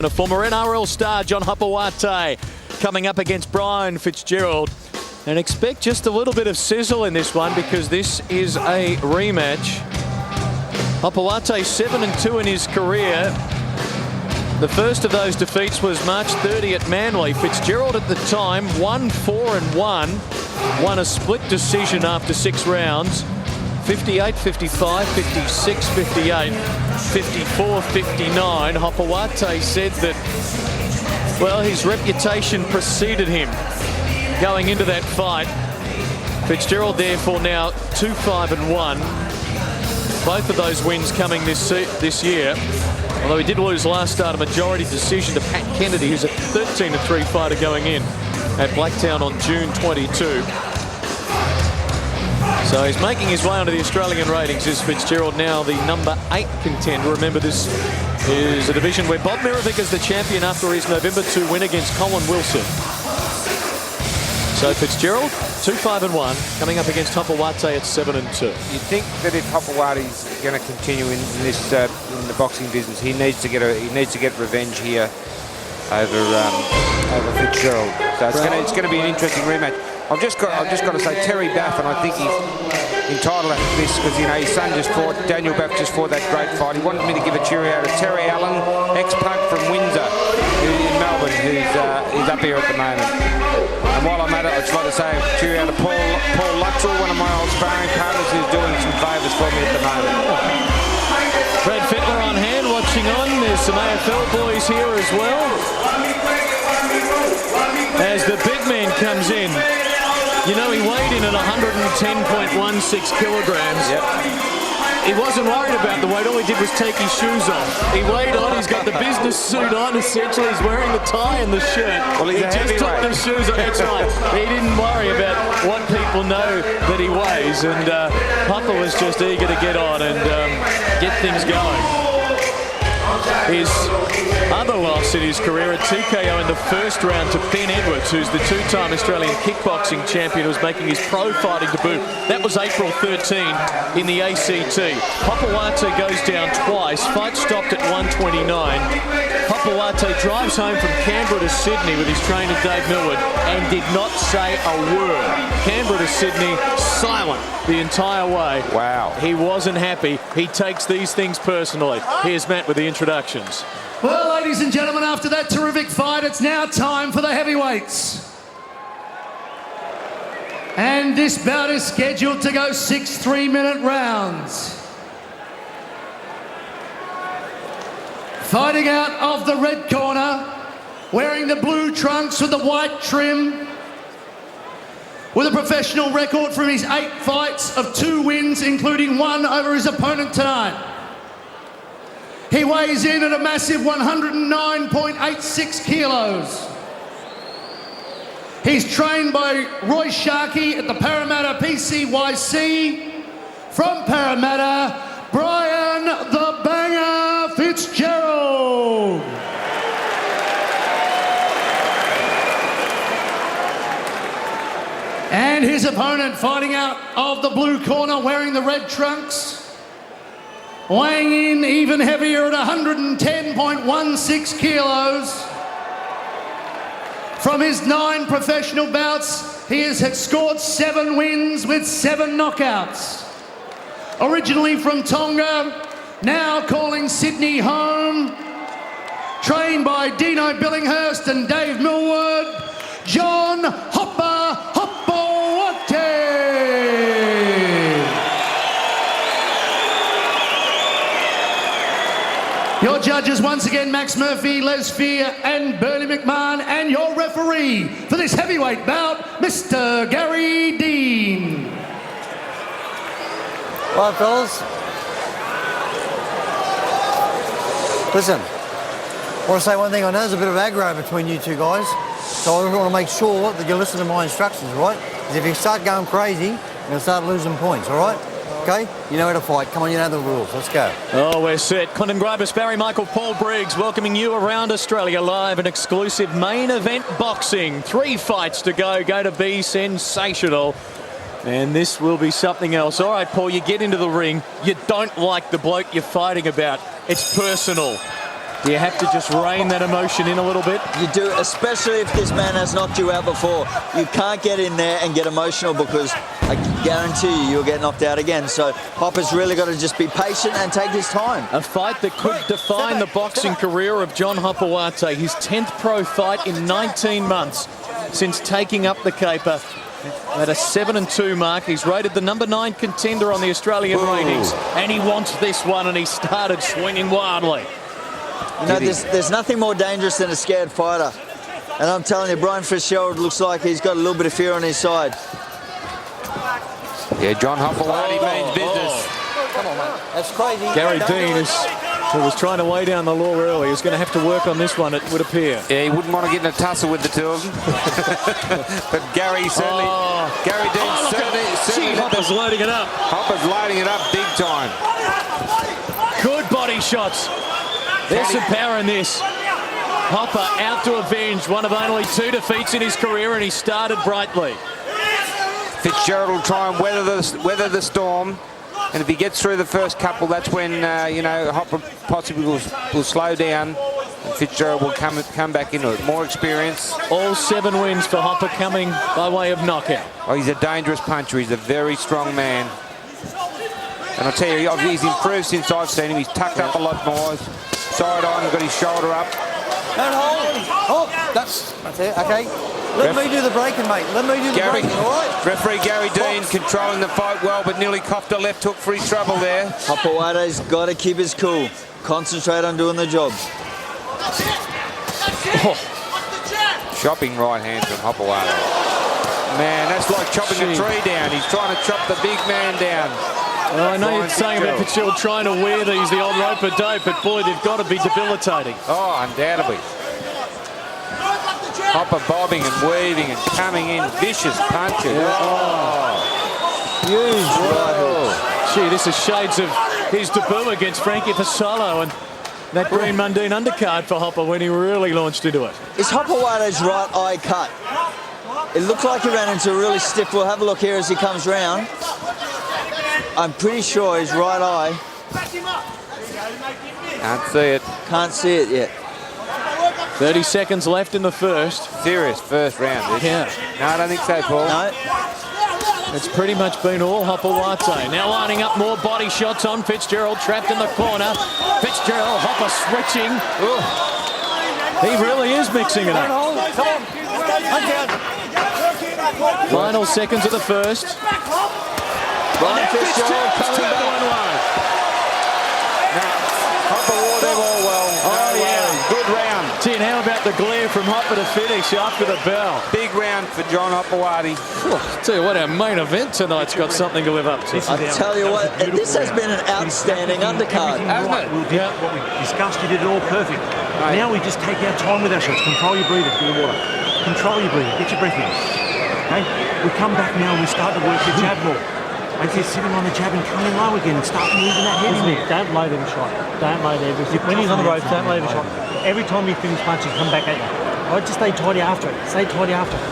A former NRL star, John Hopoate, coming up against Brian Fitzgerald. And expect just a little bit of sizzle in this one because this is a rematch. Hopoate 7-2 in his career. The first of those defeats was March 30 at Manly. Fitzgerald at the time won 4-1, won a split decision after 6 rounds. 58-55, 56-58, 54-59. Hopoate said that, well, his reputation preceded him going into that fight. Fitzgerald therefore now 2-5-1. Both of those wins coming this year. Although he did lose last start a majority decision to Pat Kennedy, who's a 13-3 fighter going in at Blacktown on June 22. So he's making his way onto the Australian ratings. Is Fitzgerald now the number 8 contender? Remember, this is a division where Bob Mirovic is the champion after his November 2 win against Colin Wilson. So Fitzgerald 2-5-1 coming up against Hopoate at 7-2. You'd think that if Hopoate's going to continue in this in the boxing business, he needs to get revenge here over Fitzgerald. So it's going to be an interesting rematch. I've just got to say, Terry Baff, and I think he's entitled to this because, you know, his son just fought, Daniel Baff just fought that great fight. He wanted me to give a cheerio to Terry Allen, ex-pug from Windsor in Melbourne, who's up here at the moment. And while I'm at it, I'd just like to say a cheerio to Paul Luttrell, one of my old sparring partners, who's doing some favours for me at the moment. Brad Fittler on hand, watching on. There's some AFL boys here as well. As the big man comes in. You know, he weighed in at 110.16 kilograms. Yep. He wasn't worried about the weight. All he did was take his shoes off. He weighed on. He's got the business suit on, essentially. He's wearing the tie and the shirt. Well, he just took the shoes off. That's right. He didn't worry about what people know that he weighs. And Papa was just eager to get on and get things going. His other loss in his career, a TKO in the first round to Ben Edwards, who's the 2-time Australian kickboxing champion, who was making his pro fighting debut. That was April 13 in the ACT. Hopoate goes down twice. Fight stopped at 129. Hopoate drives home from Canberra to Sydney with his trainer Dave Millward and did not say a word. Canberra to Sydney, silent the entire way. Wow. He wasn't happy. He takes these things personally. Here's Matt with the introductions. Well, ladies and gentlemen, after that terrific fight, it's now time for the heavyweights. And this bout is scheduled to go 6 3-minute rounds. Fighting out of the red corner, wearing the blue trunks with the white trim, with a professional record from his 8 fights of 2 wins, including 1 over his opponent tonight. He weighs in at a massive 109.86 kilos. He's trained by Roy Sharkey at the Parramatta PCYC. From Parramatta, Brian the Banger Fitzgerald. And his opponent fighting out of the blue corner, wearing the red trunks, weighing in even heavier at 110.16 kilos. From his 9 professional bouts, he has scored 7 wins with 7 knockouts. Originally from Tonga, now calling Sydney home. Trained by Dino Billinghurst and Dave Millward, John Hopoate. Your judges once again, Max Murphy, Les Fear and Bernie McMahon, and your referee for this heavyweight bout, Mr. Gary Dean. Right, fellas. Listen, I want to say one thing. I know there's a bit of aggro between you two guys, so I want to make sure that you listen to my instructions, right? Because if you start going crazy, you're going to start losing points, all right? Okay? You know how to fight. Come on, you know the rules. Let's go. Oh, we're set. Clinton Gribus, Barry Michael, Paul Briggs, welcoming you around Australia live, an exclusive main event boxing. 3 fights to go. Going to be sensational. And this will be something else. All right, Paul, you get into the ring. You don't like the bloke you're fighting about. It's personal. Do you have to just rein that emotion in a little bit? You do, especially if this man has knocked you out before. You can't get in there and get emotional because I guarantee you'll get knocked out again. So Hopper's really got to just be patient and take his time. A fight that could define the boxing career of John Hopoate. His 10th pro fight in 19 months since taking up the caper. At a 7-2 mark, he's rated the number 9 contender on the Australian ratings, and he wants this one, and he started swinging wildly. You know, there's nothing more dangerous than a scared fighter. And I'm telling you, Brian Fitzgerald looks like he's got a little bit of fear on his side. Yeah, John Hopoate means business. Come on, mate. That's crazy. Gary Dean who was trying to lay down the law early, is going to have to work on this one, it would appear. Yeah, he wouldn't want to get in a tussle with the two of them. But Gary certainly, Gary Dean certainly Hopper's loading it up. Hopper's loading it up big time. Good body shots. There's some power in this. Hopper out to avenge one of only 2 defeats in his career, and he started brightly. Fitzgerald will try and weather the storm. And if he gets through the first couple, that's when, you know, Hopper possibly will slow down. And Fitzgerald will come back into it. More experience. All 7 wins for Hopper coming by way of knockout. Oh, he's a dangerous puncher. He's a very strong man. And I'll tell you, he's improved since I've seen him. He's tucked up a lot more. Side on, got his shoulder up. Don't hold. Oh, that's it. Okay. Let me do the breaking, mate. Let me do the breaking, all right? Referee Gary Dean controlling the fight well, but nearly coughed a left hook for his trouble there. Hopoate's got to keep his cool. Concentrate on doing the job. Chopping right hand from Hopoate. Man, that's like chopping a tree down. He's trying to chop the big man down. Well, I know you're saying about Fitzgerald trying to wear these, the old rope-a-dope, but boy, they've got to be debilitating. Oh, undoubtedly. Hopper bobbing and weaving and coming in, vicious punches. Huge right hook. Gee, this is shades of his debut against Frankie Fasolo and that Green Mundine undercard for Hopper when he really launched into it. Is Hopoate's right eye cut? It looked like he ran into a really stiff. We'll have a look here as he comes round. I'm pretty sure his right eye. Can't see it. Can't see it yet. 30 seconds left in the first. Serious first round, this. Yeah. No, I don't think so, Paul. No. It's pretty much been all Hopoate. Now lining up more body shots on Fitzgerald, trapped in the corner. Fitzgerald, Hopper switching. Ooh. He really is mixing it up. Final seconds of the first. Brian Fitzgerald coming back. Hopper wore them all well. Oh, yeah. Good round. Gee, and how about the glare from Hopper to finish after the bell? Big round for John Hopoate. Tell you what, our main event tonight's got something to live up to. I tell you what, this has been an outstanding undercard, hasn't it? We did what we discussed. You did it all perfect. Now we just take our time with our shots. Control your breathing. Do the water. Control your breathing. Get your breath in. Okay? We come back now and we start to work the jab more. If you're sitting on the jab and coming low again and start moving that head in there. Don't load every shot. Don't load every shot. When he's on the ropes, don't load every shot. Every time you finish punching, come back at you. All right, just stay tidy after it. Stay tidy after it.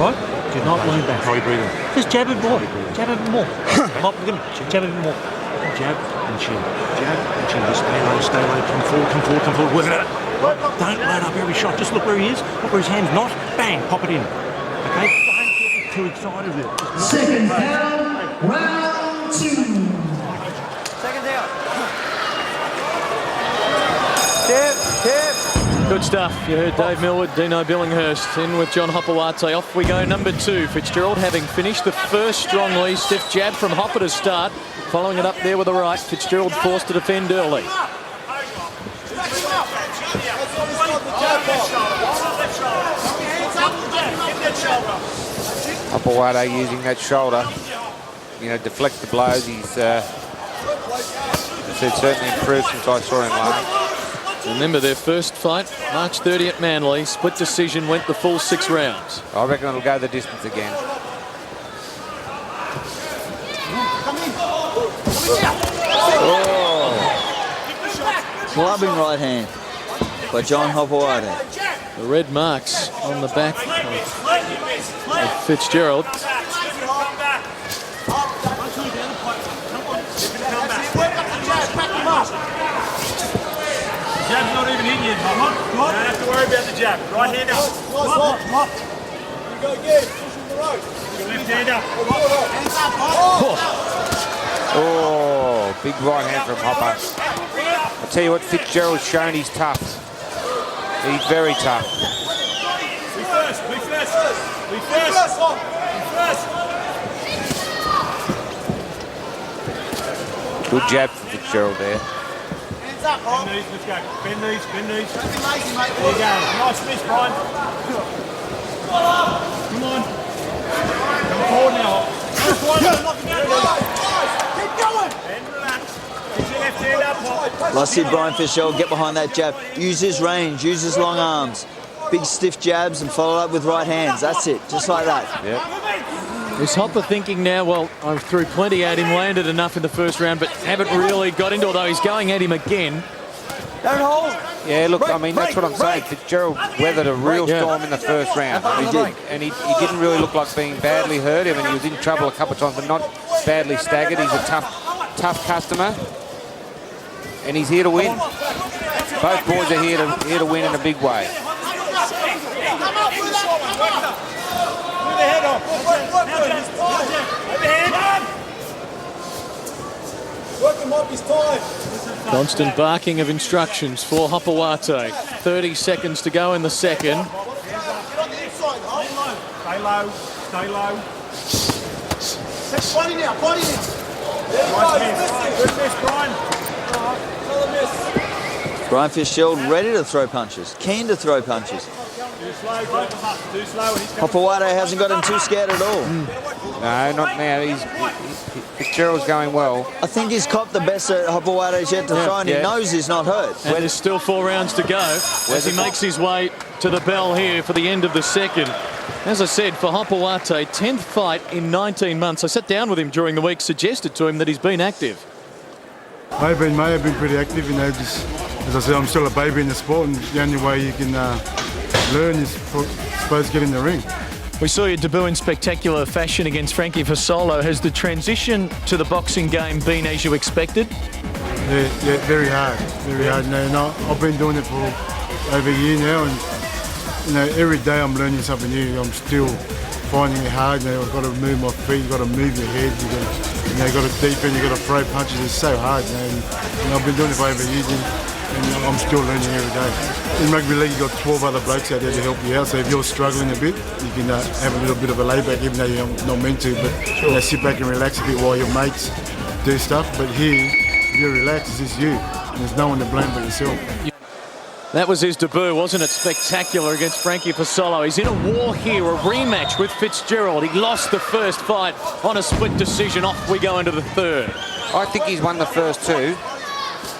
All right? Do not lean back. Control your breathing. Just jab it more. Jab it more. Jab it more. Jab and chin. Jab and chin. Just stay low, stay low. Come forward, come forward, come forward. Work it out. Don't load up every shot. Just look where he is. Look where his hand's not. Bang, pop it in. Okay? Don't get too excited with it. Second down, round 2. Second down. Good stuff. You heard Dave Millwood, Dino Billinghurst in with John Hopoate. Off we go, number 2. Fitzgerald having finished the first strongly. Stiff jab from Hopper to start. Following it up there with the right. Fitzgerald forced to defend early. Hopoate using that shoulder, you know, deflect the blows. He's certainly improved since I saw him last. Remember their first fight, March 30 at Manly. Split decision, went the full 6 rounds. I reckon it'll go the distance again. Clubbing right hand by John Hopoate. The red marks on the back of Fitzgerald. Jab's not even hand. Don't have to worry about the jab. Right hand up. You go again. Pushing the rope. Your left hand up. Hands up, Oh, big right hand from Hopper. I'll tell you what, Fitzgerald's shown he's tough. He's very tough. Be first. Be first. Be first. Be first. Good jab from Fitzgerald there. Hands up, Hop. Bend knees, let's go. Bend knees, bend knees. Don't be lazy, mate. There you go. Nice miss, Brian. Come on. Come forward now. Go forward. Knock him out. Keep going. And relax. Get your left hand up, Hop. Let's see Brian Fitzgerald get behind that jab. Use his range, use his long arms. Big stiff jabs and follow up with right hands. That's it, just like that. Is Hopper thinking now, well, I threw plenty at him, landed enough in the first round, but haven't really got into it, although he's going at him again. Don't hold. Yeah, look, I mean, that's what I'm saying. Fitzgerald weathered a real storm in the first round. He did. And he didn't really look like being badly hurt. I mean, he was in trouble a couple of times, but not badly staggered. He's a tough customer. And he's here to win. Both boys are here to win in a big way. Come up with that one. Come up. Move the head off. Work him up his time. Constant barking of instructions for Hopoate. 30 seconds to go in the second. Get on the inside, Hop. Stay low. Stay low. Take body now, body now. There you Nice go, miss. he's Good miss, Brian. Another miss. Brian Fitzgerald ready to throw punches, keen to throw punches. Too slow, Brian. Too slow. And he's coming. Hopoate hasn't got him too scared at all. No, not now. Fitzgerald's going well. I think he's copped the best that Hopoate's yet to throw, and he knows he's not hurt. And there's still 4 rounds to go as he makes his way to the bell here for the end of the second. As I said, for Hopoate, 10th fight in 19 months. I sat down with him during the week, suggested to him that he's been active. I've been pretty active, you know, just, as I said, I'm still a baby in the sport, and the only way you can learn is supposed to get in the ring. We saw your debut in spectacular fashion against Frankie Fasolo. Has the transition to the boxing game been as you expected? Yeah, very hard, very hard. You know, I've been doing it for over a year now, and you know, every day I'm learning something new. I'm still finding it hard. You know, I've got to move my feet, you've got to move your head, you've got to deepen, you've got to throw punches. It's so hard, you know. And I've been doing it for over a year, and I'm still learning every day. In rugby league, you've got 12 other blokes out there to help you out, so if you're struggling a bit, you can have a little bit of a layback, even though you're not meant to, but you know, sit back and relax a bit while your mates do stuff. But here, if you're relaxed, it's just you, and there's no one to blame but yourself. That was his debut, wasn't it? Spectacular against Frankie Fasolo. He's in a war here, a rematch with Fitzgerald. He lost the first fight on a split decision. Off we go into the third. I think he's won the first 2.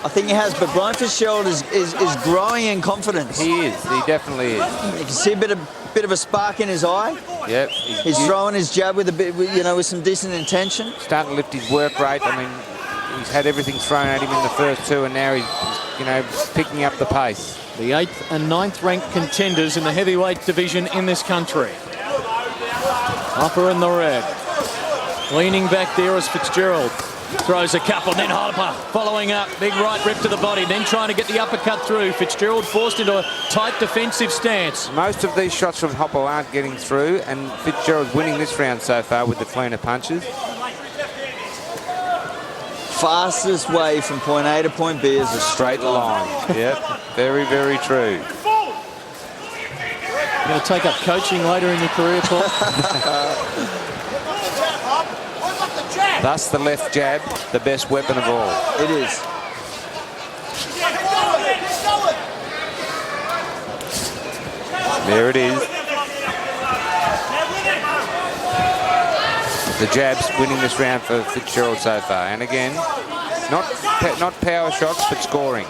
I think he has, but Brian Fitzgerald is growing in confidence. He is. He definitely is. You can see a bit of a spark in his eye. Yep. He's throwing his jab with a bit, you know, with some decent intention. Starting to lift his work rate. I mean, he's had everything thrown at him in the first 2, and now he's, you know, picking up the pace. The 8th and 9th ranked contenders in the heavyweight division in this country. Hopper in the red. Leaning back there as Fitzgerald throws a couple, then Hopper following up. Big right rip to the body, then trying to get the uppercut through. Fitzgerald forced into a tight defensive stance. Most of these shots from Hopper aren't getting through, and Fitzgerald's winning this round so far with the cleaner punches. Fastest way from point A to point B is a straight line. Yep, very, very true. You're going to take up coaching later in your career, Paul? Thus the left jab, the best weapon of all. It is. There it is. The jab's winning this round for Fitzgerald so far. And again, not power shots, but scoring.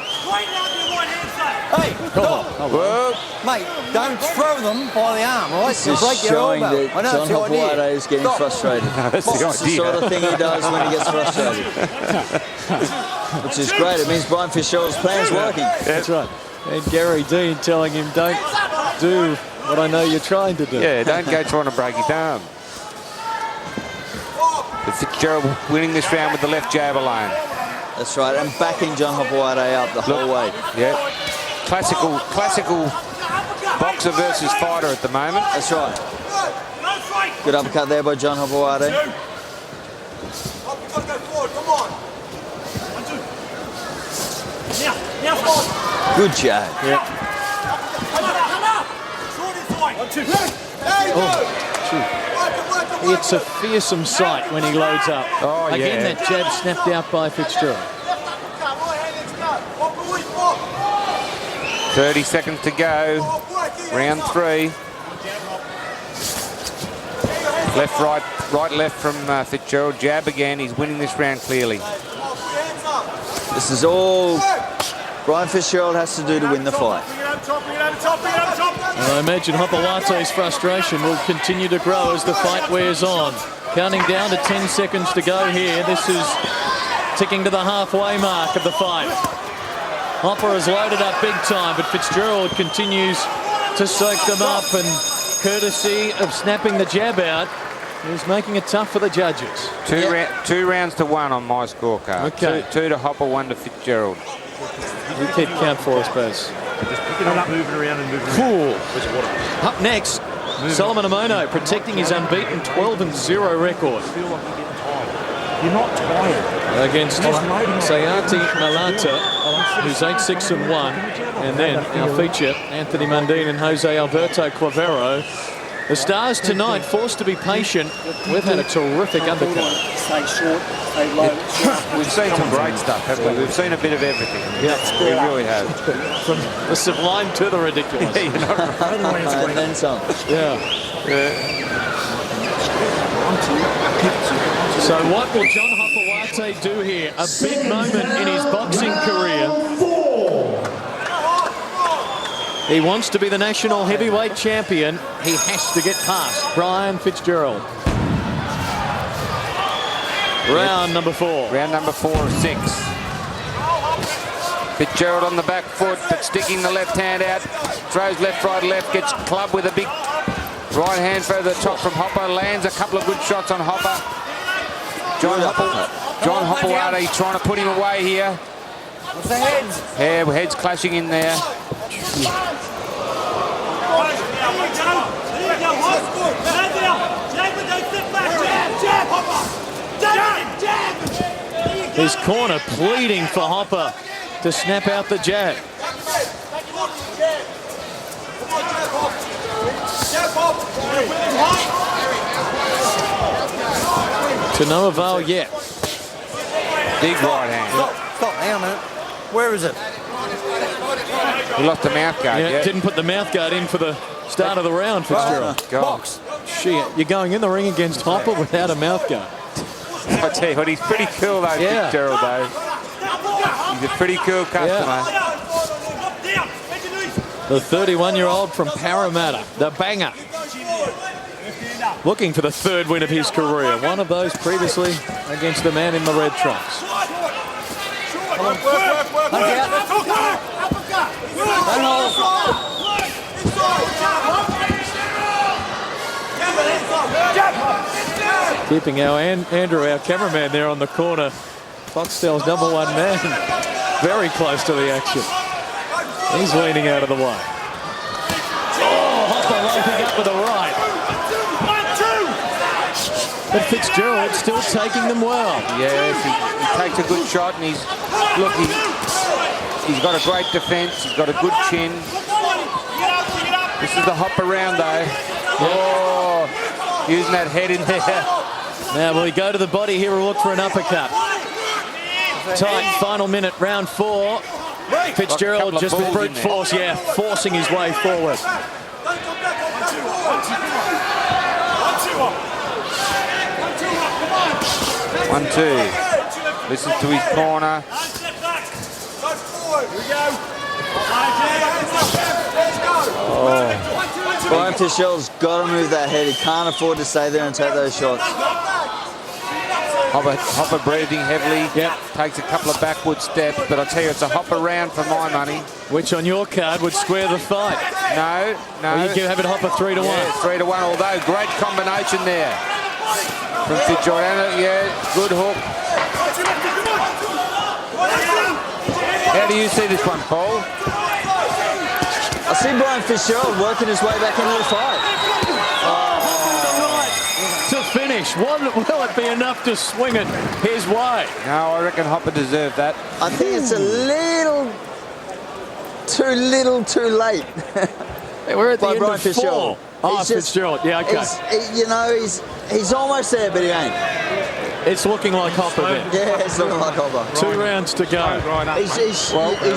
Hey, Whoa. mate, don't throw them by the arm, right? This You'll is break your showing elbow. that I know, John it's the idea. Hopoate is getting Stop. frustrated. That's the It's the sort idea. of thing he does when he gets frustrated. Which is great. It means Brian Fitzgerald's plan's working. That's right. And Gary Dean telling him, don't do what I know you're trying to do. Yeah, don't go trying to break his arm. But Fitzgerald winning this round with the left jab alone. That's right, and backing John Hopoate up the whole way. Yeah. classical boxer versus fighter at the moment. That's right. Good uppercut there by John Hopoate. Good jab. Yeah. It's a fearsome sight when he loads up. Oh, yeah. Again, that jab snapped out by Fitzgerald. 30 seconds to go. Round 3. Left, right, right, left from Fitzgerald. Jab again. He's winning this round clearly. This is all Brian Fitzgerald has to do to win the fight. And I imagine Hopoate's frustration will continue to grow as the fight wears on. Counting down to 10 seconds to go here. This is ticking to the halfway mark of the fight. Hopper has loaded up big time, but Fitzgerald continues to soak them up, and courtesy of snapping the jab out, is making it tough for the judges. Two rounds to 1 on my scorecard. Okay. Two to Hopper, 1 to Fitzgerald. You keep count for us, Baz. Just pick it up, moving around and moving Cool. around. Up next, Solomon Amono protecting his unbeaten 12-0 record. Feel like you're getting tired. You're not tired. Against Sayati Malata, who's 8-6-1, and then our feature, Anthony Mundine and Jose Alberto Clavero. The Stars tonight forced to be patient. We've had a terrific undercard. Stay short, stay low. We've seen some great stuff, haven't we? We've seen a bit of everything. Yeah, we really have. From the sublime to the ridiculous. Yeah, you're not right. And then some. Yeah. So what will John Hopoate do here? A big moment in his boxing career. He wants to be the national heavyweight champion. He has to get past Brian Fitzgerald. Round number 4. Round number 4 of 6. Fitzgerald on the back foot, but sticking the left hand out. Throws left, right, left. Gets clubbed with a big right hand over the top from Hopper. Lands a couple of good shots on Hopper. John Hopoate trying to put him away here. What's the heads? Yeah, heads clashing in there. His corner pleading for Hopper to snap out the jab. To no avail yet. Big right hand. Stop, hang on a minute. Where is it? He lost the mouth guard. Yeah, didn't put the mouth guard in for the start of the round, Fitzgerald. Box. Shit, you're going in the ring against Hopper without a mouth guard. I tell you what, he's pretty cool though, Yeah. Fitzgerald though. He's a pretty cool customer. The 31-year-old from Parramatta, the banger. Looking for the 3rd win of his career. One of those previously against the man in the red trunks. Keeping our Andrew, our cameraman, there on the corner. Foxtel's #1 man. Very close to the action. He's leaning out of the way. Oh, Hopper loading up with a right. But Fitzgerald still taking them well. Yes, he takes a good shot, and he's got a great defence. He's got a good chin. This is the Hopper round though. Oh, using that head in there. Now will he go to the body here or look for an uppercut? Tight final minute, round 4. Fitzgerald just with brute force, yeah, forcing his way forward. 1-2. Listens to his corner. Brian Fitzgerald's got to move that head. He can't afford to stay there and take those shots. Hopper breathing heavily. Yep. Takes a couple of backward steps, but I tell you, it's a Hopper round for my money. Which on your card would square the fight. No. Well, you can have it Hopper 3-1. Yeah, 3-1, although great combination there from Fitzgerald. Yeah, good hook. How do you see this one, Paul? see Brian Fitzgerald working his way back into the fight. To finish. Will it be enough to swing it his way? No, I reckon Hopper deserved that. I think it's a little too late. We're at the By end Brian of Fitzgerald. 4. Oh, He's just- Fitzgerald. Yeah, okay. He's almost there, but he ain't. It's looking like Hopper then. Yeah, it's looking like Hopper. 2 rounds to go. He's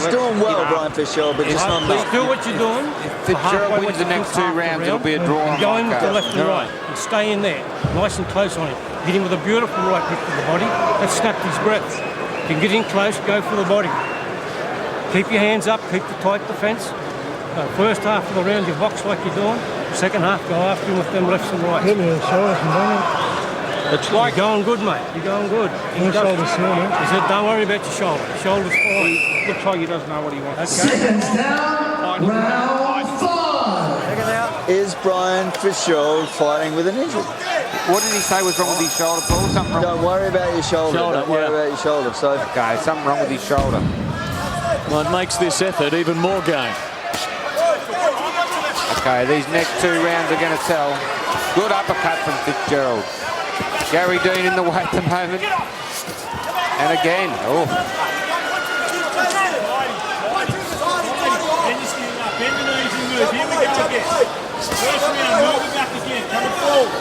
doing well, Brian Fitzgerald, but just not enough. Do what you're doing. If Fitzgerald wins the next 2 rounds, it'll be a draw on Go in my with the card. left and right. And stay in there. Nice and close on him. Hit him with a beautiful right grip to the body. That snapped his breath. If you can get in close, go for the body. Keep your hands up. Keep the tight defence. First half of the round, you box like you're doing. Second half, go after him with them lefts and rights. Hit me in the shoulders and bring it. It's like you're going good, mate. You're going good. My shoulder's sore, mate. He said, don't worry about your shoulder. Your shoulder's fine. Looks like he doesn't know what he wants. Seconds down, round 5. Second out. Is Brian Fitzgerald fighting with an injury? What did he say was wrong with his shoulder, Paul? Something wrong? Don't worry about your shoulder. Don't worry about your shoulder. So Okay, something wrong with his shoulder. Well, it makes this effort even more game. Okay, these next 2 rounds are going to tell. Good uppercut from Fitzgerald. Gary Dean in the way at the moment. And again, oh. Bend the knees and move. Here we go again. First round, moving back again. Coming forward.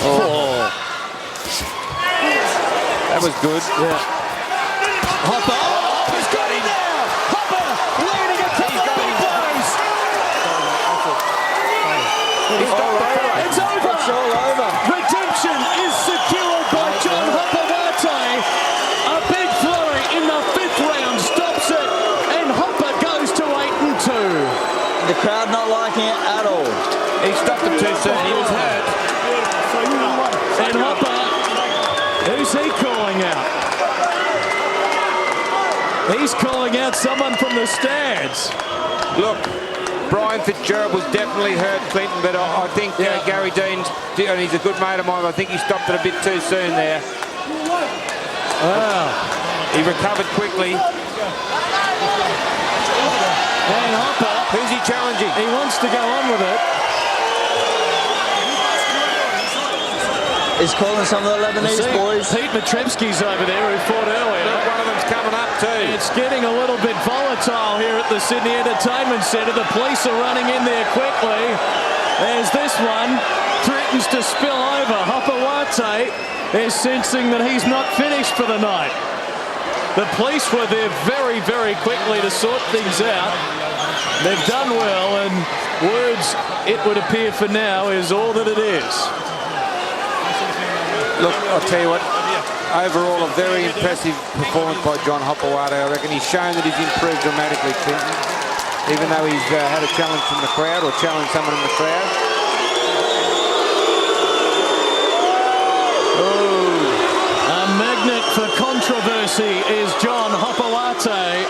Oh, That was good. yeah. Hopper. Oh, Hopper's got him now. Hopper leading a couple of big blows. He's got the fight. It's over. it's all over. Redemption is secured by John Hopoate. A big flurry in the 5th round stops it, and Hopper goes to 8-2. The crowd not liking it at all. He stopped him too soon. He was hurt. And Hopper, who's he calling out? He's calling out someone from the stands. Look, Brian Fitzgerald was definitely hurt, Clinton, but I think Gary Dean's, and he's a good mate of mine, I think he stopped it a bit too soon there. Wow. He recovered quickly. And Hopper, Who's he challenging? he wants to go on with it. He's calling some of the Lebanese See, boys. Pete Matrevsky's over there who fought earlier. Look, one of them's coming up too. It's getting a little bit volatile here at the Sydney Entertainment Centre. The police are running in there quickly. There's this one. Threatens to spill over. Hopoate is sensing that he's not finished for the night. The police were there very, very quickly to sort things out. They've done well, and words, it would appear for now, is all that it is. Look, I'll tell you what, overall a very impressive performance by John Hopoate. I reckon he's shown that he's improved dramatically, Clinton, even though he's had a challenge from the crowd or challenged someone in the crowd. A magnet for controversy is John Hopoate.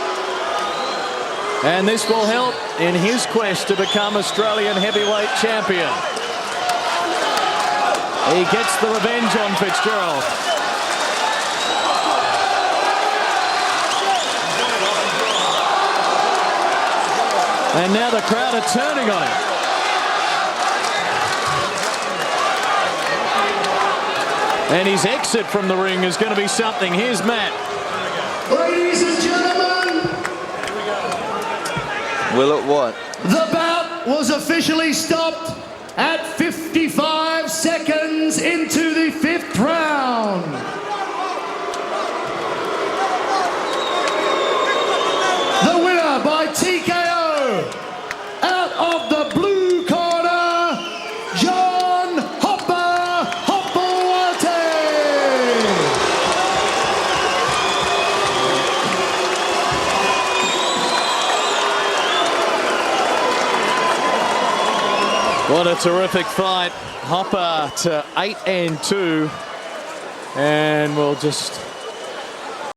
And this will help in his quest to become Australian heavyweight champion. He gets the revenge on Fitzgerald. And now the crowd are turning on him. And his exit from the ring is going to be something. Here's Matt. Ladies and gentlemen, Will it what? the bout was officially stopped at 55 seconds into the 5th round. The winner by TKO, out of the blue corner, John Hopoate. What a terrific fight. Hopper to 8-2. And we'll just